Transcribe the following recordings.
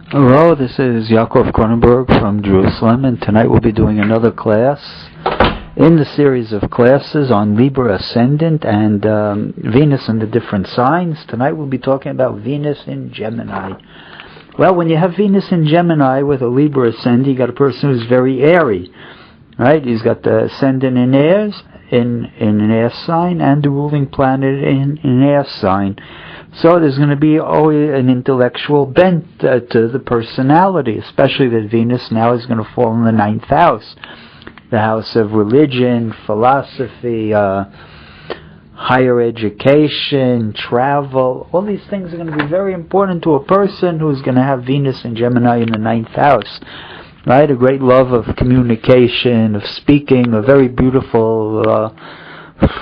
Hello, this is Yaakov Kronenberg from Jerusalem, and tonight we'll be doing another class in the series of classes on Libra ascendant and Venus and the different signs. Tonight we'll be talking about Venus in Gemini. Well, when you have Venus in Gemini with a Libra ascendant, you got a person who's very airy, right? He's got the ascendant in Aries, in an air sign, and the ruling planet in an air sign. So there's going to be always an intellectual bent to the personality, especially that Venus now is going to fall in the 9th house, the house of religion, philosophy, higher education, travel. All these things are going to be very important to a person who's going to have Venus and Gemini in the 9th house, right? A great love of communication, of speaking, a very beautiful,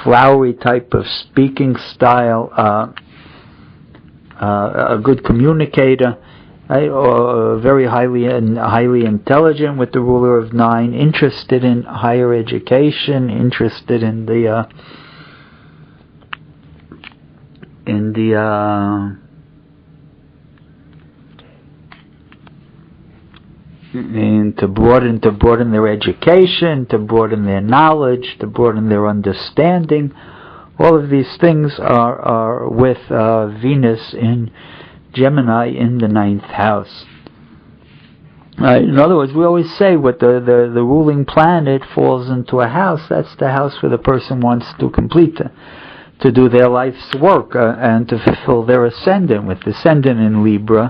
flowery type of speaking style, a good communicator, right? Or very highly intelligent with the ruler of 9, interested in higher education, interested in to broaden their education, to broaden their knowledge, to broaden their understanding. All of these things are with Venus in Gemini in the 9th house. In other words, we always say what the ruling planet falls into a house, that's the house where the person wants to complete, to do their life's work and to fulfill their ascendant. With the ascendant in Libra,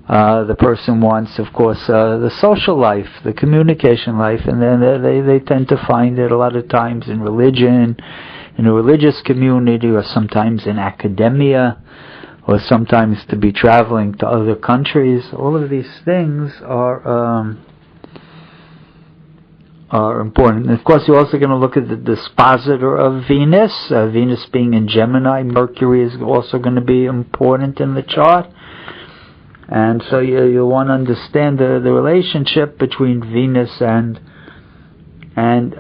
the person wants, of course, the social life, the communication life, and then they tend to find it a lot of times in religion, in a religious community, or sometimes in academia, or sometimes to be traveling to other countries. All of these things are important. And of course, you're also going to look at the dispositor of Venus. Venus being in Gemini, Mercury is also going to be important in the chart. And so you'll want to understand the relationship between Venus and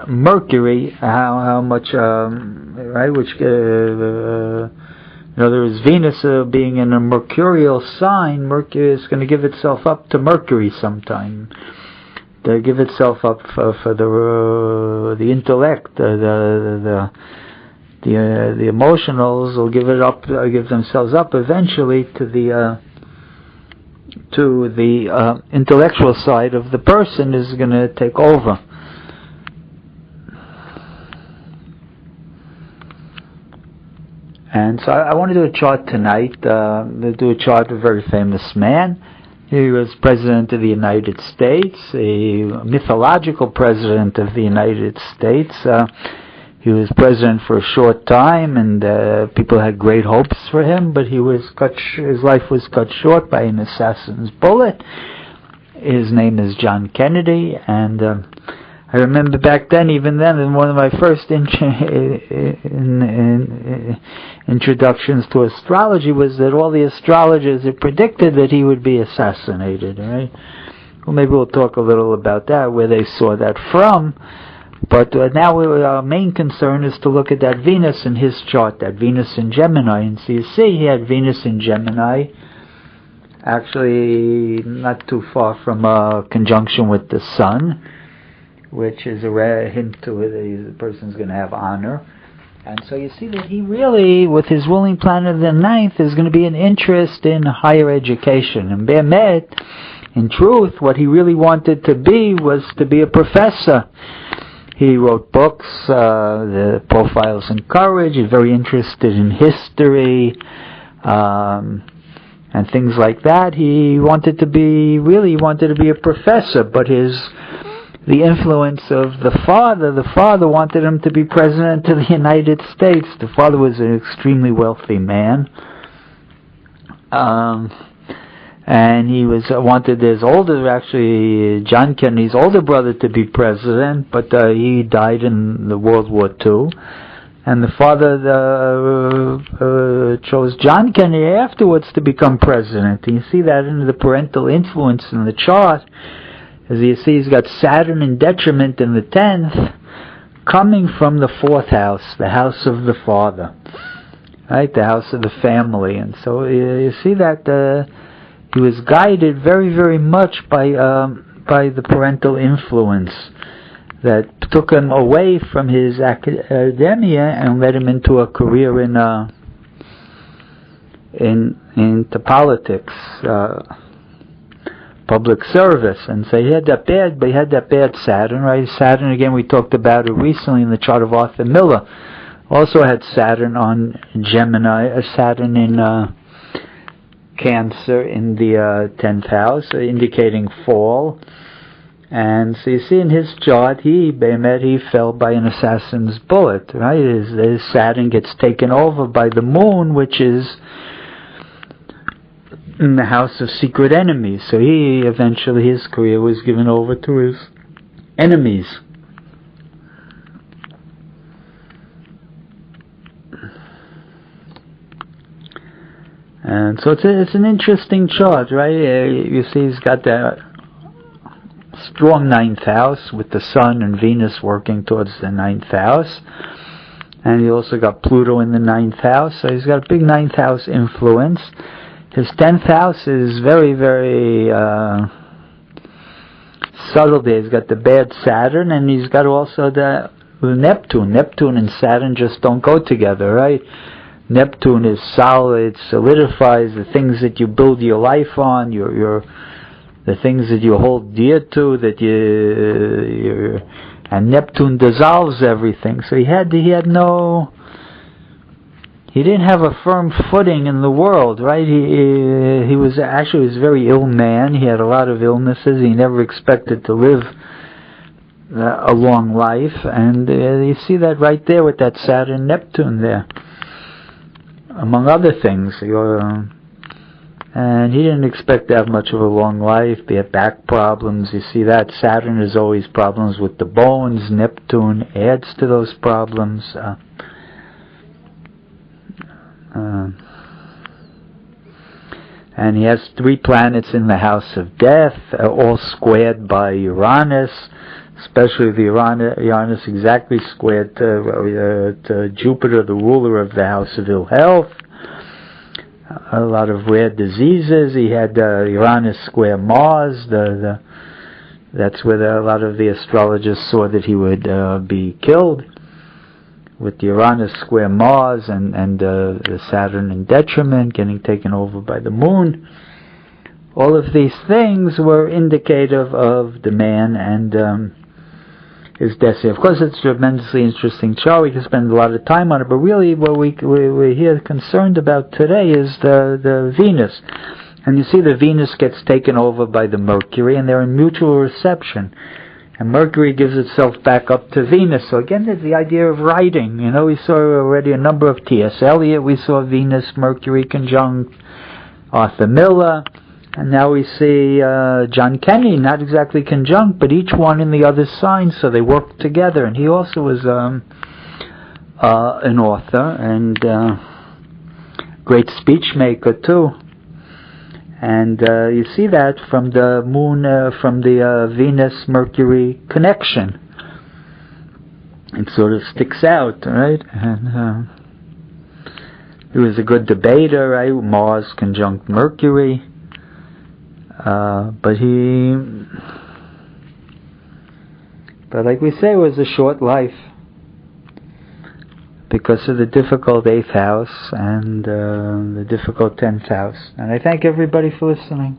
Mercury, how much, right, which, in other words, Venus being in a mercurial sign, Mercury is going to give itself up to Mercury sometime, to give itself up for the intellect, the emotionals will give themselves up eventually to the intellectual side of the person is going to take over. And so I want to do a chart tonight. We'll do a chart of a very famous man. He was President of the United States, a mythological President of the United States. He was President for a short time, and people had great hopes for him, but his life was cut short by an assassin's bullet. His name is John Kennedy, and I remember back then, even then, in one of my first introductions to astrology was that all the astrologers had predicted that he would be assassinated, right? Well, maybe we'll talk a little about that, where they saw that from. But now our main concern is to look at that Venus in his chart, that Venus in Gemini. And so you see he had Venus in Gemini, actually not too far from a conjunction with the Sun, which is a rare hint to it that the person's going to have honor. And so you see that he really, with his ruling planet of the 9th, is going to be an interest in higher education. And Be'emet, in truth, what he really wanted to be was to be a professor. He wrote books, the Profiles in Courage. He's very interested in history, and things like that. He wanted to be a professor, but the influence of the father wanted him to be President of the United States. The father was an extremely wealthy man. And he wanted John Kennedy's older brother to be president, but he died in the World War II. And the father chose John Kennedy afterwards to become president. And you see that in the parental influence in the chart. As you see, he's got Saturn in detriment in the 10th, coming from the 4th house, the house of the father, right? The house of the family. And so you see that he was guided very, very much by the parental influence that took him away from his academia and led him into a career into politics, public service. And so he had that bad Saturn, right? Saturn, again, we talked about it recently in the chart of Arthur Miller, also had Saturn on Gemini, Saturn in Cancer in the 10th house, indicating fall. And so you see in his chart, he fell by an assassin's bullet, right? His Saturn gets taken over by the moon, which is in the house of secret enemies. So he eventually, his career was given over to his enemies. And so it's an interesting chart, right? You see he's got that strong 9th house with the Sun and Venus working towards the 9th house. And he also got Pluto in the 9th house. So he's got a big 9th house influence. His 10th house is very, very subtle there. He's got the bad Saturn, and he's got also the Neptune. Neptune and Saturn just don't go together, right? Neptune is solid, solidifies the things that you build your life on, the things that you hold dear to, and Neptune dissolves everything. So he didn't have a firm footing in the world, right? He was a very ill man. He had a lot of illnesses. He never expected to live a long life, and you see that right there with that Saturn Neptune there, among other things. And he didn't expect to have much of a long life. He had back problems. You see that Saturn is always problems with the bones. Neptune adds to those problems. And he has 3 planets in the house of death, all squared by Uranus, especially the Uranus exactly squared to Jupiter, the ruler of the house of ill health. A lot of rare diseases. He had Uranus square Mars. That's where a lot of the astrologers saw that he would be killed, with Uranus square Mars and the Saturn in detriment, getting taken over by the moon. All of these things were indicative of the man and his destiny. Of course, it's a tremendously interesting chart. We can spend a lot of time on it, but really what we're here concerned about today is the Venus. And you see the Venus gets taken over by the Mercury, and they're in mutual reception. And Mercury gives itself back up to Venus. So again, there's the idea of writing. We saw already a number of T.S. Eliot. We saw Venus, Mercury conjunct Arthur Miller. And now we see John Kenny, not exactly conjunct, but each one in the other sign, so they work together. And he also was an author and great speech maker too. And you see that from the moon, from the Venus-Mercury connection. It sort of sticks out, right? And he was a good debater, right? Mars conjunct Mercury. But like we say, it was a short life because of the difficult 8th house and the difficult 10th house. And I thank everybody for listening.